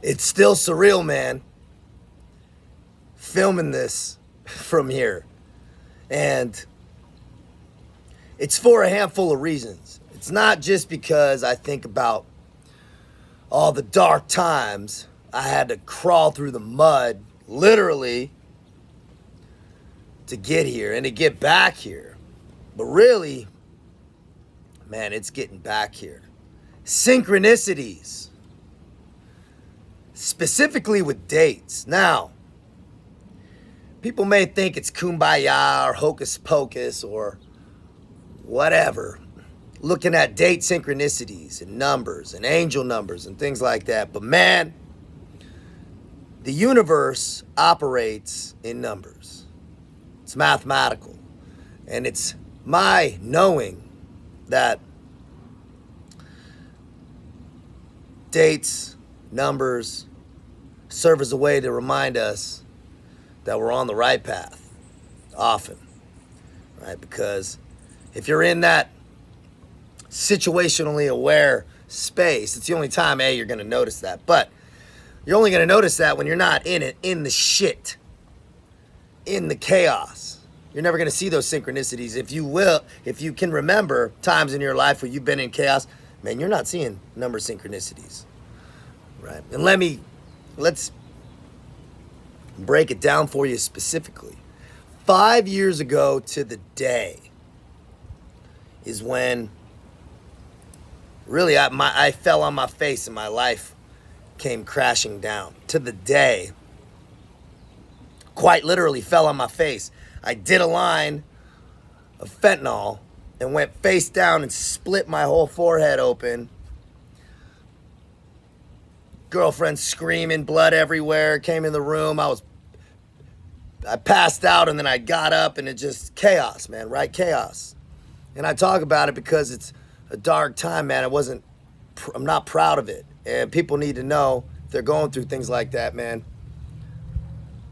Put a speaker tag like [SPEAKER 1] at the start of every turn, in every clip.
[SPEAKER 1] It's still surreal, man, filming this from here. And it's for a handful of reasons. It's not just because I think about all the dark times I had to crawl through the mud, literally, to get here and to get back here. But really, man, it's getting back here. Synchronicities, specifically with dates. Now, people may think it's kumbaya or hocus pocus or whatever, looking at date synchronicities and numbers and angel numbers and things like that. But man, the universe operates in numbers. It's mathematical. And it's my knowing that dates, numbers serve as a way to remind us that we're on the right path often, right? Because if you're in that situationally aware space, it's the only time, you're going to notice that. But you're only going to notice that when you're not in it, in the shit, in the chaos. You're never going to see those synchronicities. If you can remember times in your life where you've been in chaos, man, you're not seeing number synchronicities, right? And let's break it down for you specifically. 5 years ago to the day is when really I fell on my face and my life came crashing down. To the day, quite literally fell on my face. I did a line of fentanyl and went face down and split my whole forehead open. Girlfriend screaming, blood everywhere, came in the room. I passed out and then I got up and it just chaos, man, right? Chaos. And I talk about it because it's a dark time, man. I'm not proud of it. And people need to know if they're going through things like that, man,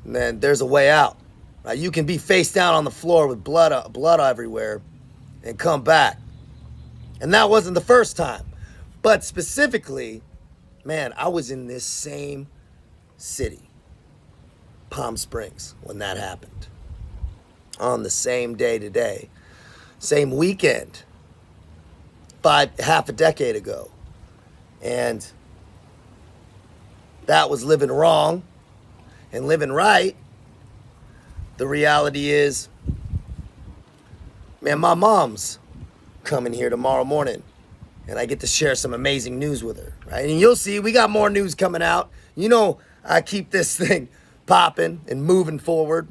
[SPEAKER 1] then there's a way out. Right? You can be face down on the floor with blood everywhere and come back. And that wasn't the first time. But specifically, man, I was in this same city, Palm Springs, when that happened. On the same day today. Same weekend. Half a decade ago. And that was living wrong. And living right, the reality is, man, my mom's coming here tomorrow morning. And I get to share some amazing news with her, right? And you'll see, we got more news coming out. You know, I keep this thing popping and moving forward.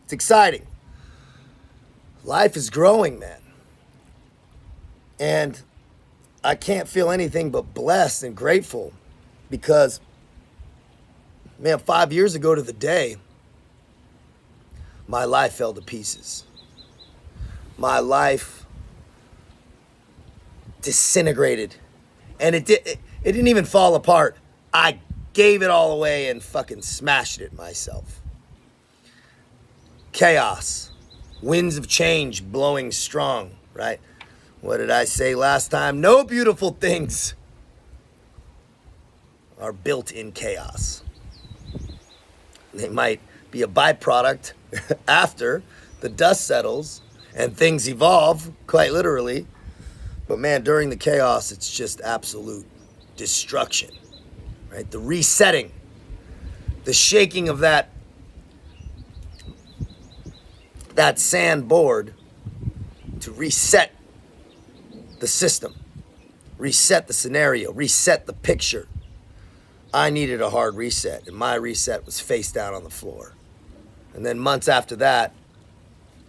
[SPEAKER 1] It's exciting. Life is growing, man. And I can't feel anything but blessed and grateful because, man, 5 years ago to the day, my life fell to pieces. My life disintegrated. And it didn't even fall apart. I gave it all away and fucking smashed it myself. Chaos. Winds of change blowing strong, right? What did I say last time? No beautiful things are built in chaos. They might be a byproduct after the dust settles and things evolve, quite literally. But man, during the chaos, it's just absolute destruction, right? The resetting, the shaking of that sand board to reset the system, reset the scenario, reset the picture. I needed a hard reset, and my reset was face down on the floor. And then months after that,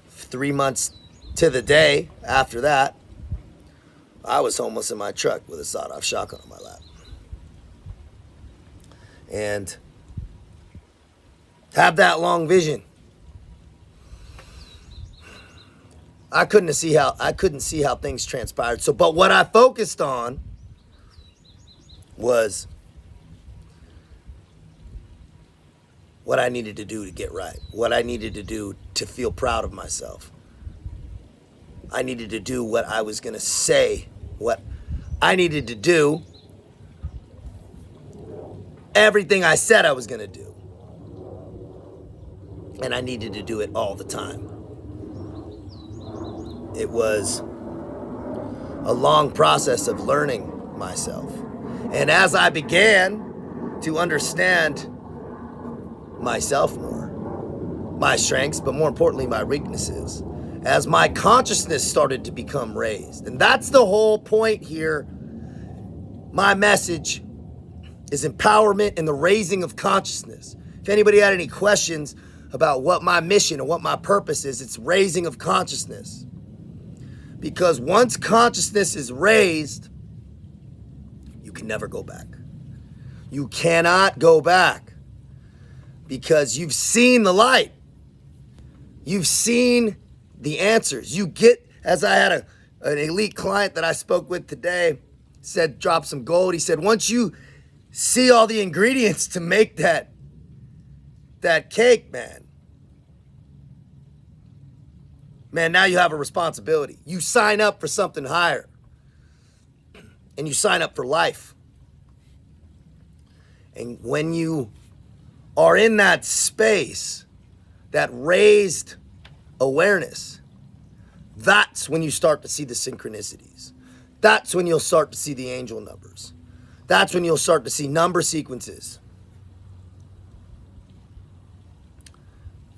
[SPEAKER 1] 3 months to the day after that, I was homeless in my truck with a sawed-off shotgun on my lap. And have that long vision. I couldn't see how things transpired. So, but what I focused on was what I needed to do to get right, what I needed to do to feel proud of myself. I needed to do what I was going to say, what I needed to do everything I said I was going to do. And I needed to do it all the time. It was a long process of learning myself. And as I began to understand myself more, my strengths, but more importantly, my weaknesses, as my consciousness started to become raised. And that's the whole point here. My message is empowerment and the raising of consciousness. If anybody had any questions about what my mission and what my purpose is, it's raising of consciousness. Because once consciousness is raised, you can never go back. You cannot go back because you've seen the light. You've seen the answers. You get, as I had an elite client that I spoke with today, said, drop some gold. He said, once you see all the ingredients to make that cake, man, now you have a responsibility. You sign up for something higher. And you sign up for life. And when you are in that space, that raised awareness, that's when you start to see the synchronicities. That's when you'll start to see the angel numbers. That's when you'll start to see number sequences.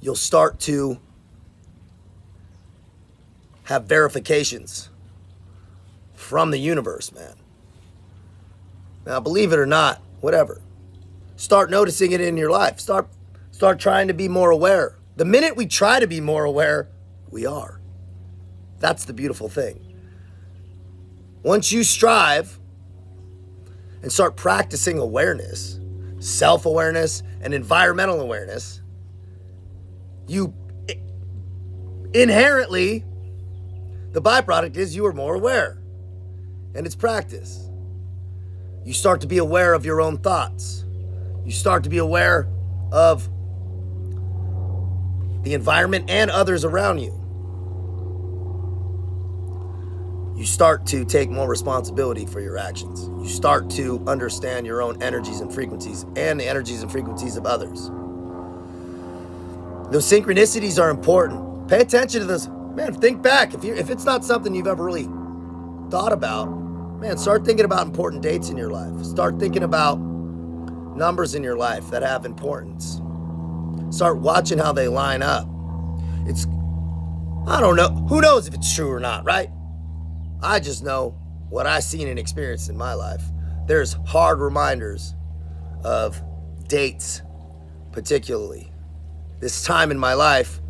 [SPEAKER 1] You'll start to have verifications from the universe, man. Now, believe it or not, whatever. Start noticing it in your life. Start trying to be more aware. The minute we try to be more aware, we are. That's the beautiful thing. Once you strive and start practicing awareness, self-awareness, and environmental awareness, you inherently, the byproduct is you are more aware. And it's practice. You start to be aware of your own thoughts. You start to be aware of the environment and others around you. You start to take more responsibility for your actions. You start to understand your own energies and frequencies and the energies and frequencies of others. Those synchronicities are important. Pay attention to those. Man, think back. If it's not something you've ever really thought about, man, start thinking about important dates in your life. Start thinking about numbers in your life that have importance. Start watching how they line up. I don't know. Who knows if it's true or not, right? I just know what I've seen and experienced in my life. There's hard reminders of dates, particularly. This time in my life,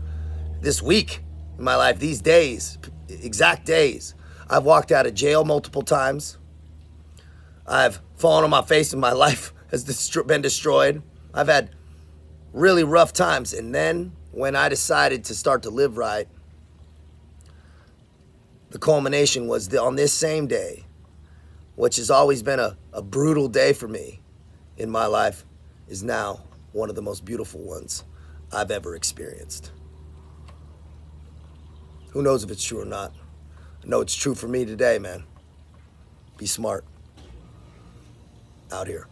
[SPEAKER 1] this week in my life, these days, exact days. I've walked out of jail multiple times. I've fallen on my face and my life has been destroyed. I've had really rough times. And then when I decided to start to live right, the culmination was on this same day, which has always been a brutal day for me in my life, is now one of the most beautiful ones I've ever experienced. Who knows if it's true or not? I know it's true for me today, man. Be smart. Out here.